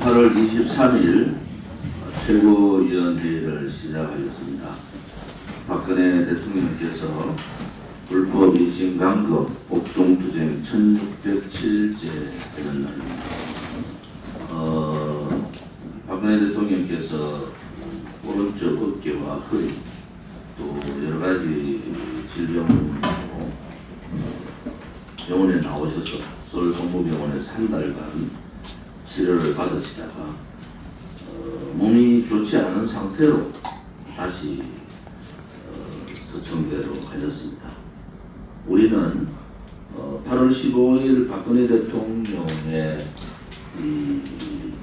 8월 23일 최고위원회의를 시작하겠습니다. 박근혜 대통령께서 불법 이신강금 옥중투쟁 1607제 되는 날입니다. 박근혜 대통령께서 오른쪽 어깨와 허리 또 여러가지 질병으로 병원에 나오셔서 서울동부병원에서 한 달간 치료를 받으시다가 몸이 좋지 않은 상태로 다시 서청대로 가셨습니다. 우리는 8월 15일 박근혜 대통령의 이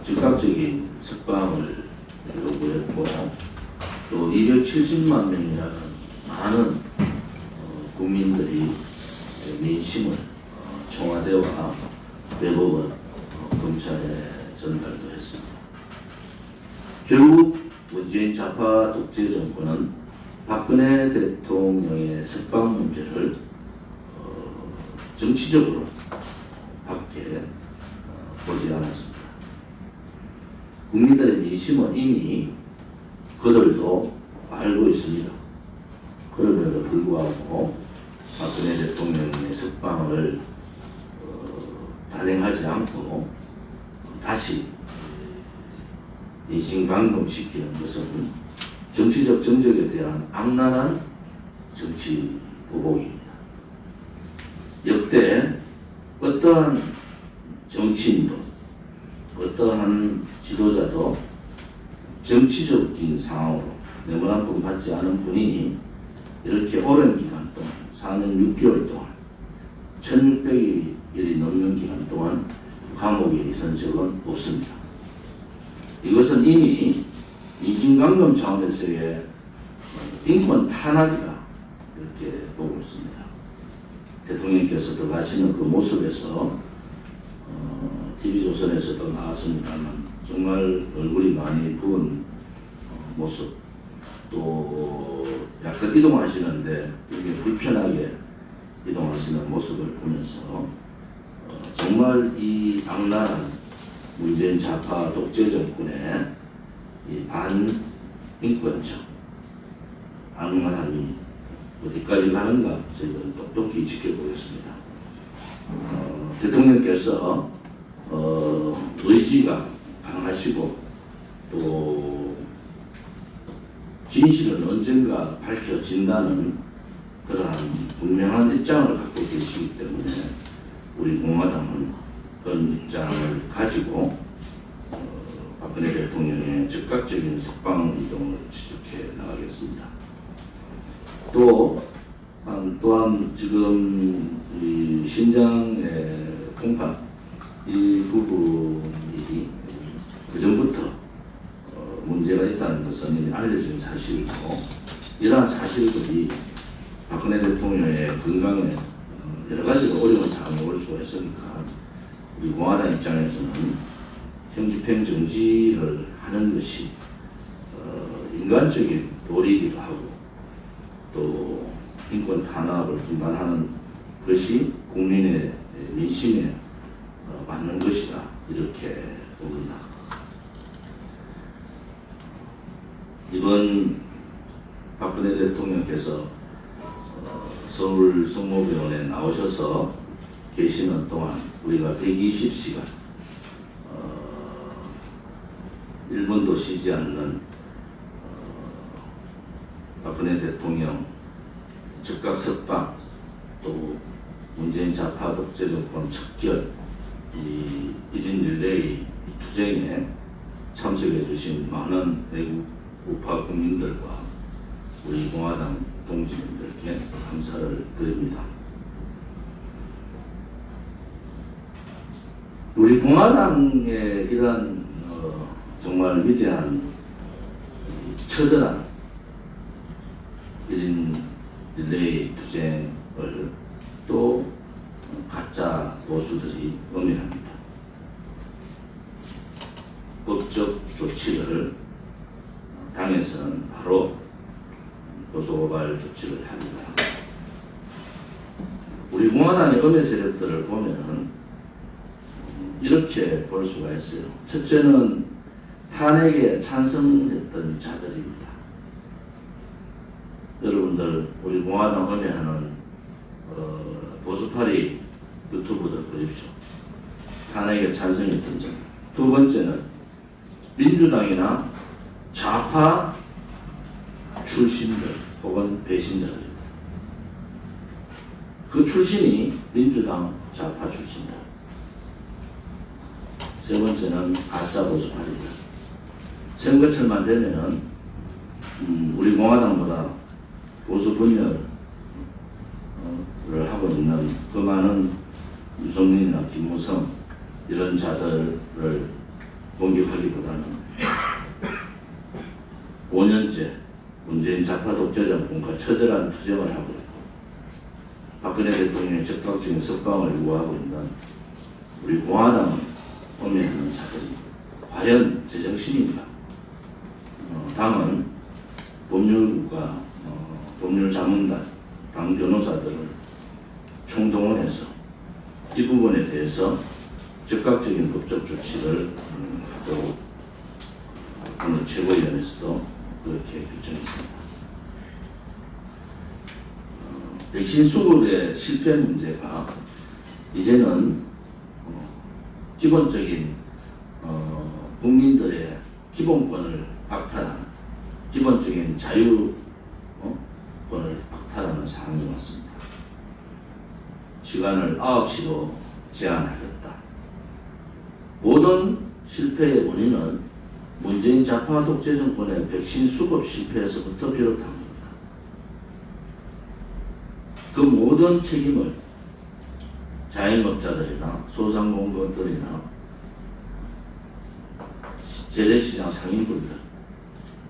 즉각적인 석방을 요구했고 또 270만 명이라는 많은 국민들이 민심을 청와대와 대법원, 검찰에 전달도 했습니다. 결국 문재인 좌파 독재 정권은 박근혜 대통령의 석방 문제를 정치적으로 밖에 보지 않았습니다. 국민들의 민심은 이미 그들도 알고 있습니다. 그럼에도 불구하고 박근혜 대통령의 석방을 단행하지 않고 다시 인신강금시키는 것은 정치적 정적에 대한 악랄한 정치 보복입니다. 역대 어떠한 정치인도 어떠한 지도자도 정치적인 상황으로 뇌물한푼 받지 않은 분이 이렇게 오랜 기간 동안 4년 6개월 동안 1600일이 넘는 기간 동안 감옥에 있은 적은 없습니다. 이것은 이미 인신강금 차원에서의 인권 탄압이다 이렇게 보고 있습니다. 대통령께서 들어가시는 그 모습에서 TV조선에서도 나왔습니다만 정말 얼굴이 많이 부은 모습 또 약간 이동하시는데 되게 불편하게 이동하시는 모습을 보면서 정말 이 악랄한 문재인 좌파 독재 정권의 이 반인권적 악랄함이 어디까지 가는가 저희들은 똑똑히 지켜보겠습니다. 대통령께서 의지가 강하시고 또 진실은 언젠가 밝혀진다는 그러한 분명한 입장을 갖고 계시기 때문에 우리 공화당은 그런 입장을 가지고 박근혜 대통령의 즉각적인 석방 운동을 지속해 나가겠습니다. 또한 지금 이 신장의 콩팥 이 부분이 그전부터 문제가 있다는 것은 이미 알려진 사실이고 이러한 사실들이 박근혜 대통령의 건강에 여러 가지로 어려운 상황이 올 수가 있으니까 우리 공화당 입장에서는 형집행 정지를 하는 것이 인간적인 도리이기도 하고 또 인권 탄압을 중단하는 것이 국민의 민심에 맞는 것이다 이렇게 봅니다. 이번 박근혜 대통령께서 서울 성모병원에 나오셔서 계시는 동안 우리가 120시간 1분도 쉬지 않는 박근혜 대통령 즉각 석방 또 문재인 좌파 독재 정권 척결 이 1인 릴레이 투쟁에 참석해 주신 많은 외국 우파 국민들과 우리 공화당 동지님들께 감사를 드립니다. 우리 공화당의 이러한 정말 위대한 처절한 1인 릴레이 투쟁을 또 가짜 보수들이 음해합니다. 법적 조치를 당에서는 바로 고소고발 조치를 합니다. 우리 공화당의 음해 세력들을 보면은 이렇게 볼 수가 있어요. 첫째는 탄핵에 찬성했던 자들입니다. 여러분들 우리 공화당 음해하는 보수파리 유튜브들 보십시오. 탄핵에 찬성했던 자. 두 번째는 민주당이나 좌파 출신들 혹은 배신자들입니다. 그 출신이 민주당 좌파 출신들. 세 번째는 가짜 보수파리들. 선거철만 되면은 우리 공화당보다 보수 분열을 하고 있는 그 많은 유승민이나 김무성 이런 자들을 공격하기보다는 5년째 문재인 좌파 독재 정권과 처절한 투쟁을 하고 있고 박근혜 대통령의 적극적인 석방을 요구하고 있는 우리 공화당은 음해하는 자들이 과연 제정신인가? 당은 법률국가, 법률자문단, 당 변호사들을 총동원해서 이 부분에 대해서 즉각적인 법적 조치를 하도록 오늘 최고위원회에서도 그렇게 결정했습니다. 백신 수급의 실패 문제가 이제는 기본적인 국민들의 기본권을 박탈하는 기본적인 자유권을 박탈하는 상황이 왔습니다. 시간을 9시로 제한하겠다. 모든 실패의 원인은 문재인 좌파 독재 정권의 백신 수급 실패에서부터 비롯합니다. 그 모든 책임을 자영업자들이나 소상공인들이나 재래시장 상인분들,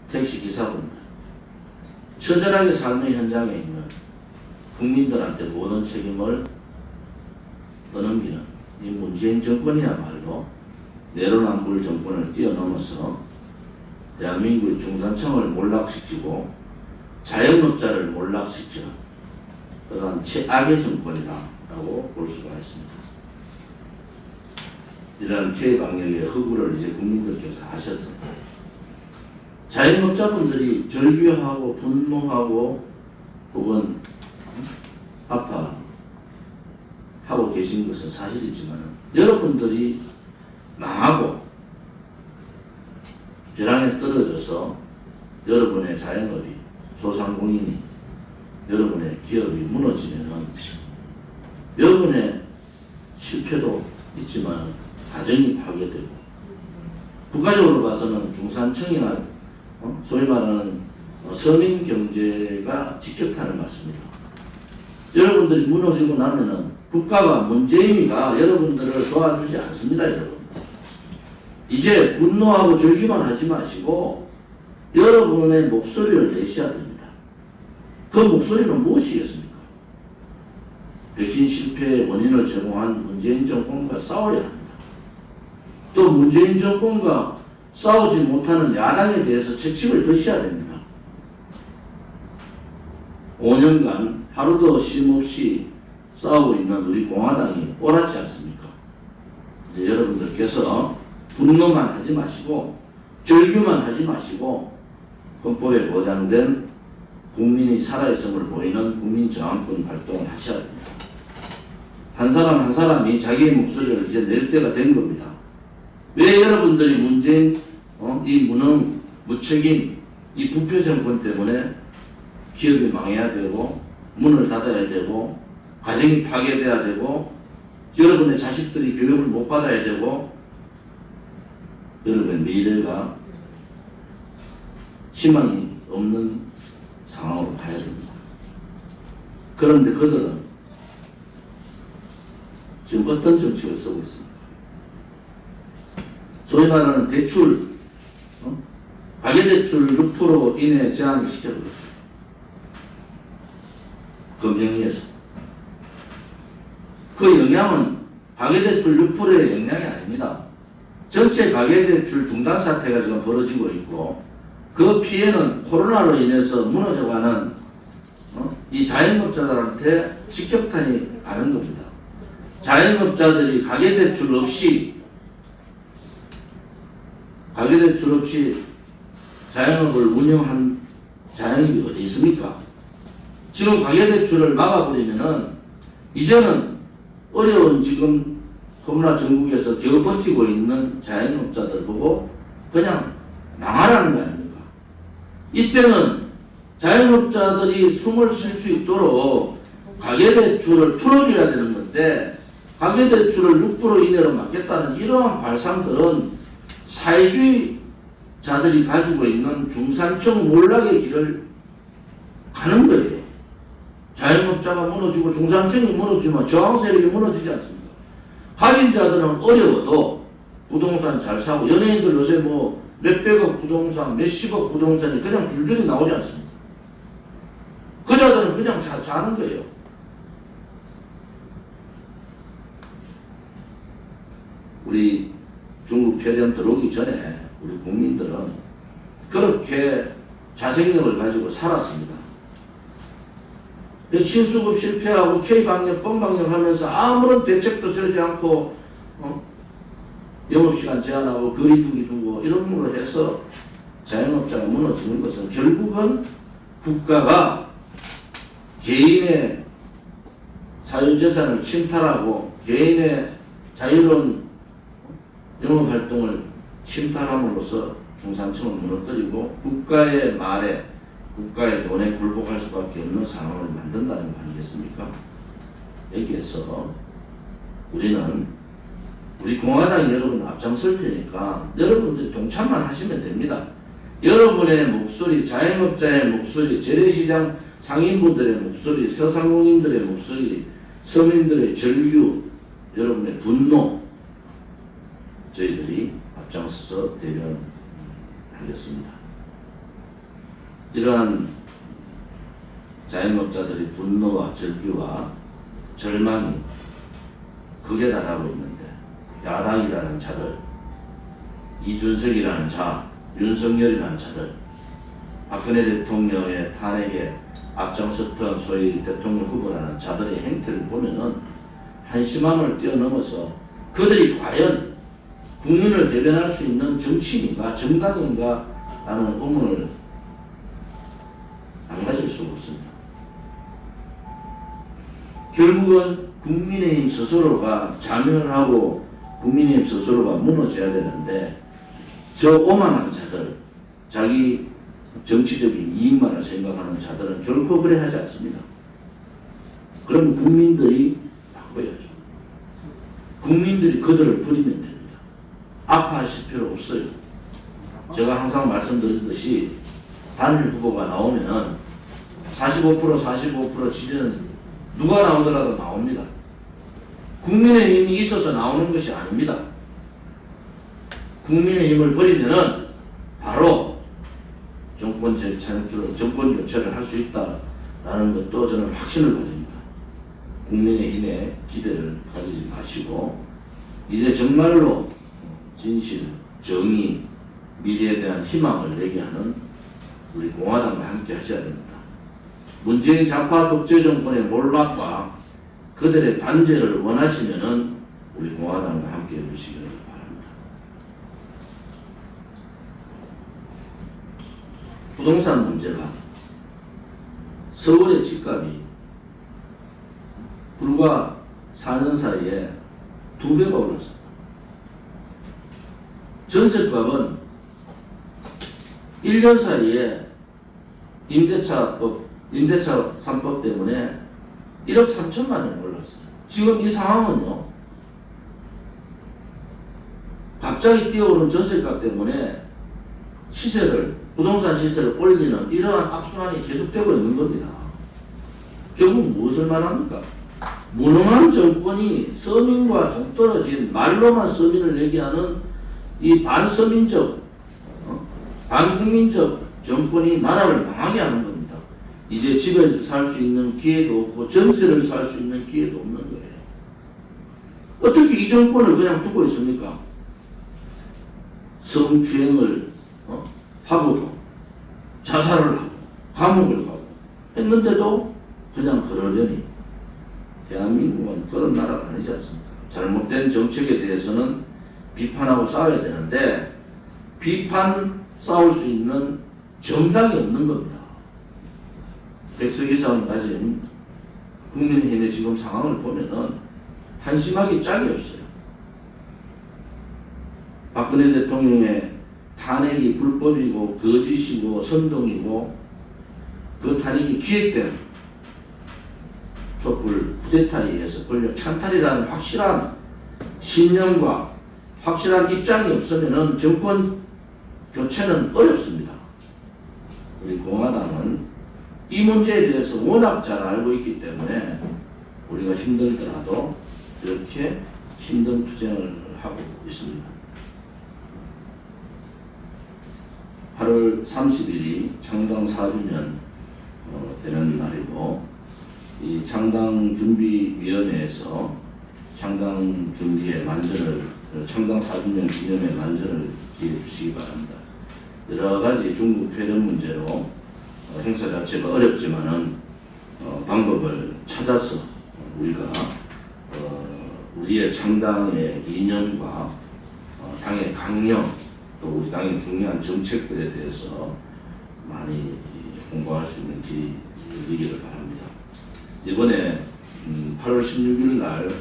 택시기사분들, 처절하게 삶의 현장에 있는 국민들한테 모든 책임을 떠넘기는 이 문재인 정권이야말로 내로남불 정권을 뛰어넘어서 대한민국의 중산층을 몰락시키고 자영업자를 몰락시키는 그러한 최악의 정권이다라고 볼 수가 있습니다. 이러한 피해 방역의 허구를 이제 국민들께서 하셨습니다. 자영업자분들이 절규하고 분노하고 혹은 아파하고 계신 것은 사실이지만 여러분들이 망하고 벼랑에 떨어져서 여러분의 자영업이 소상공인이 여러분의 기업이 무너지면은 여러분의 실패도 있지만 가정이 파괴되고 국가적으로 봐서는 중산층이나 소위 말하는 서민 경제가 직격탄을 맞습니다. 여러분들이 무너지고 나면은 국가가 문재인이가 여러분들을 도와주지 않습니다. 여러분 이제 분노하고 절규만 하지 마시고 여러분의 목소리를 내셔야 됩니다. 그 목소리는 무엇이겠습니까? 백신 실패의 원인을 제공한 문재인 정권과 싸워야 합니다. 또 문재인 정권과 싸우지 못하는 야당에 대해서 책임을 져야 됩니다. 5년간 하루도 쉼없이 싸우고 있는 우리 공화당이 옳았지 않습니까? 이제 여러분들께서 분노만 하지 마시고 절규만 하지 마시고 헌법에 보장된 국민이 살아있음을 보이는 국민저항권 활동을 하셔야 됩니다. 한 사람 한 사람이 자기의 목소리를 이제 낼 때가 된 겁니다. 왜 여러분들이 문재인 이 무능, 무책임, 이 부패 정권 때문에 기업이 망해야 되고 문을 닫아야 되고 가정이 파괴돼야 되고 여러분의 자식들이 교육을 못 받아야 되고 여러분의 미래가 희망이 없는 상황으로 가야 됩니다. 그런데 그들은 지금 어떤 정책을 쓰고 있습니까? 소위 말하는 대출, 가계대출 6% 이내 제한을 시켜버렸어요. 금융위에서. 그 영향은 가계대출 6%의 영향이 아닙니다. 전체 가계대출 중단 사태가 지금 벌어지고 있고 그 피해는 코로나로 인해서 무너져가는 이 자영업자들한테 직격탄이 가는 겁니다. 자영업자들이 가계대출 없이 가계대출 없이 자영업을 운영한 자영업이 어디 있습니까? 지금 가계대출을 막아버리면은 이제는 어려운 지금 코로나 전국에서 겨우 버티고 있는 자영업자들 보고 그냥 망하라는 거 아닙니까? 이때는 자영업자들이 숨을 쉴 수 있도록 가계대출을 풀어줘야 되는 건데, 가계대출을 6% 이내로 막겠다는 이러한 발상들은 사회주의자들이 가지고 있는 중산층 몰락의 길을 가는 거예요. 자영업자가 무너지고 중산층이 무너지면 저항세력이 무너지지 않습니까? 가진 자들은 어려워도 부동산 잘 사고, 연예인들 요새 뭐 몇백억 부동산, 몇십억 부동산이 그냥 줄줄이 나오지 않습니까? 그 자들은 그냥 자는 거예요. 우리 중국 폐렴 들어오기 전에 우리 국민들은 그렇게 자생력을 가지고 살았습니다. 신수급 실패하고 K방역, 뻔방역 하면서 아무런 대책도 세우지 않고 영업시간 제한하고 거리두기 두고 이런 걸로 해서 자영업자가 무너지는 것은 결국은 국가가 개인의 사유재산을 침탈하고 개인의 자유로운 영업활동을 침탈함으로써 중산층을 무너뜨리고 국가의 말에, 국가의 돈에 굴복할 수밖에 없는 상황을 만든다는 거 아니겠습니까? 여기에서 우리는 우리 공화당 여러분 앞장설 테니까 여러분들이 동참만 하시면 됩니다. 여러분의 목소리, 자영업자의 목소리, 재래시장 상인분들의 목소리, 소상공인들의 목소리, 서민들의 절규, 여러분의 분노, 저희들이 앞장서서 대변하겠습니다. 이러한 자영업자들의 분노와 절규와 절망이 극에 달하고 있는데, 야당이라는 자들, 이준석이라는 자, 윤석열이라는 자들, 박근혜 대통령의 탄핵에 앞장섰던 소위 대통령 후보라는 자들의 행태를 보면은 한심함을 뛰어넘어서 그들이 과연 국민을 대변할 수 있는 정치인인가 정당인가 라는 의문을 안 가질 수가 없습니다. 결국은 국민의힘 스스로가 자멸하고 국민의힘 스스로가 무너져야 되는데, 저 오만한 자들, 자기 정치적인 이익만을 생각하는 자들은 결코 그래 하지 않습니다. 그럼 국민들이 바꿔야죠. 국민들이 그들을 버리면 됩니다. 아파하실 필요 없어요. 제가 항상 말씀드렸듯이 단일 후보가 나오면 45% 지지는 누가 나오더라도 나옵니다. 국민의힘이 있어서 나오는 것이 아닙니다. 국민의힘을 버리면은 바로 정권 재창출, 정권 교체를 할 수 있다라는 것도 저는 확신을 가집니다. 국민의힘에 기대를 가지지 마시고 이제 정말로 진실, 정의, 미래에 대한 희망을 내게 하는 우리 공화당과 함께 하셔야 됩니다. 문재인 좌파 독재 정권의 몰락과 그들의 단죄를 원하시면은 우리 공화당과 함께 해주시기를 바랍니다. 부동산 문제가 서울의 집값이 불과 4년 사이에 2배가 올랐습니다. 전세값은 1년 사이에 임대차 3법 때문에 1억 3천만 원이 올랐어요. 지금 이 상황은요, 갑자기 뛰어오른 전세값 때문에 부동산 시세를 올리는 이러한 악순환이 계속되고 있는 겁니다. 결국 무엇을 말합니까? 무능한 정권이 서민과 동떨어진 말로만 서민을 얘기하는 이 반서민적, 반국민적 정권이 나라를 망하게 하는 겁니다. 이제 집에서 살 수 있는 기회도 없고 전세를 살 수 있는 기회도 없는 거예요. 어떻게 이 정권을 그냥 두고 있습니까? 성추행을 하고도 자살을 하고 감옥을 가고 했는데도 그냥 그러려니 대한민국은 그런 나라가 아니지 않습니까? 잘못된 정책에 대해서는 비판하고 싸워야 되는데 비판 싸울 수 있는 정당이 없는 겁니다. 백석이사원 가진 국민의힘의 지금 상황을 보면은 한심하기 짝이 없어요. 박근혜 대통령의 탄핵이 불법이고 거짓이고 선동이고 그 탄핵이 기획된 촛불 쿠데타에 의해서 권력 찬탈이라는 확실한 신념과 확실한 입장이 없으면 정권 교체는 어렵습니다. 우리 공화당은 이 문제에 대해서 워낙 잘 알고 있기 때문에 우리가 힘들더라도 이렇게 힘든 투쟁을 하고 있습니다. 8월 30일이 창당 4주년 되는 날이고, 이 창당준비위원회에서 창당 준비의 만전을, 창당 4주년 기념의 만전을 기해 주시기 바랍니다. 여러 가지 중국 폐렴 문제로 행사 자체가 어렵지만은 방법을 찾아서 우리가 우리의 창당의 이념과 당의 강령, 또 우리 당의 중요한 정책들에 대해서 많이 공부할 수 있는 길이 열리기를 바랍니다. 이번에 8월 16일 날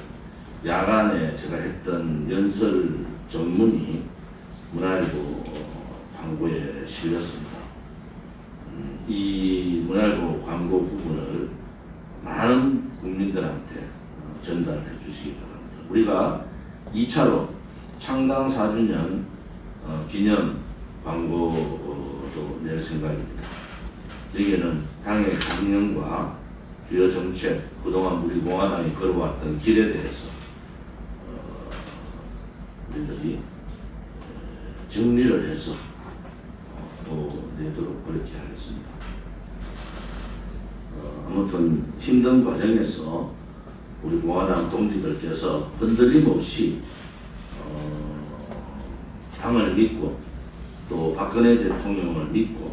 야간에 제가 했던 연설 전문이 문화일보 광고에 실렸습니다. 이 문화일보 광고 부분을 많은 국민들한테 전달해 주시기 바랍니다. 우리가 2차로 창당 4주년 기념 광고도 낼 생각입니다. 여기에는 당의 강령과 주요 정책, 그동안 우리 공화당이 걸어왔던 길에 대해서 우리들이 정리를 해서 또 내도록 그렇게 하겠습니다. 아무튼 힘든 과정에서 우리 공화당 동지들께서 흔들림 없이 당을 믿고 또 박근혜 대통령을 믿고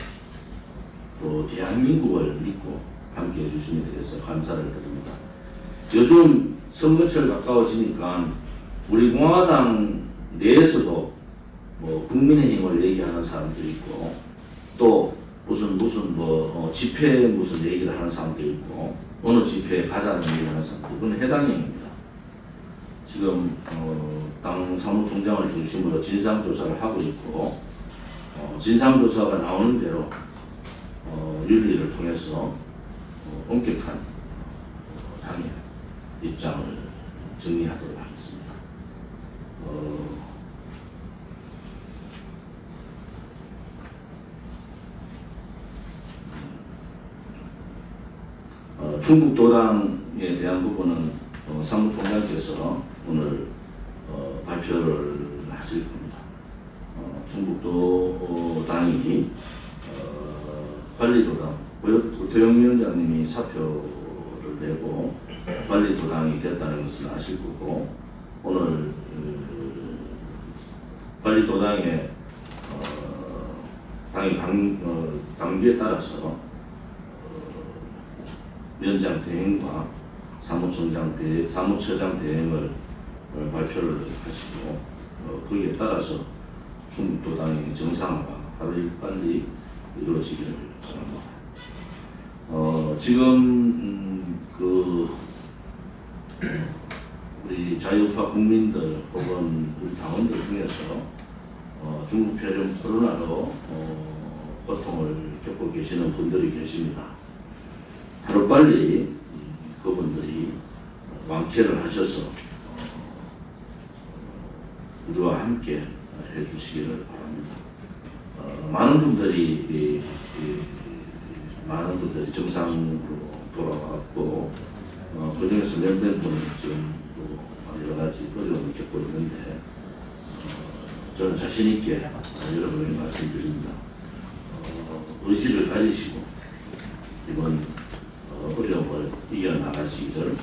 또 대한민국을 믿고 함께 해주심에 대해서 감사를 드립니다. 요즘 선거철 가까워지니까 우리 공화당 내에서도 뭐 국민의힘을 얘기하는 사람도 있고 또 무슨 집회 무슨 얘기를 하는 사람도 있고 어느 집회에 가자는 얘기를 하는 사람도 있고 그건 해당형입니다. 지금 당 사무총장을 중심으로 진상조사를 하고 있고 진상조사가 나오는 대로 윤리를 통해서 엄격한 당의 입장을 정리하도록 하겠습니다. 중국 도당에 대한 부분은 사무총장께서 오늘 발표를 하실 겁니다. 중국 도당이 관리도당, 고태영 위원장님이 사표를 내고 관리도당이 됐다는 것을 아실 거고, 오늘 관리도당의 당의 당규에 따라서 위원장 대행과 사무처장 대행을 발표를 하시고 거기에 따라서 중국도당의 정상화가 하루 빨리 이루어지기를 바랍니다. 지금 우리 자유우파 국민들 혹은 우리 당원들 중에서 중국 폐렴 코로나로 고통을 겪고 계시는 분들이 계십니다. 하루빨리 그분들이 완쾌를 하셔서 우리와 함께 해주시기를 바랍니다. 많은 분들이 정상으로 돌아왔고 그 중에서 몇몇 분은 지금 또 여러 가지 어려움을 겪고 있는데 저는 자신 있게 여러분에게 말씀드립니다. 의지를 가지시고 이번 어려움을 이겨나가시기를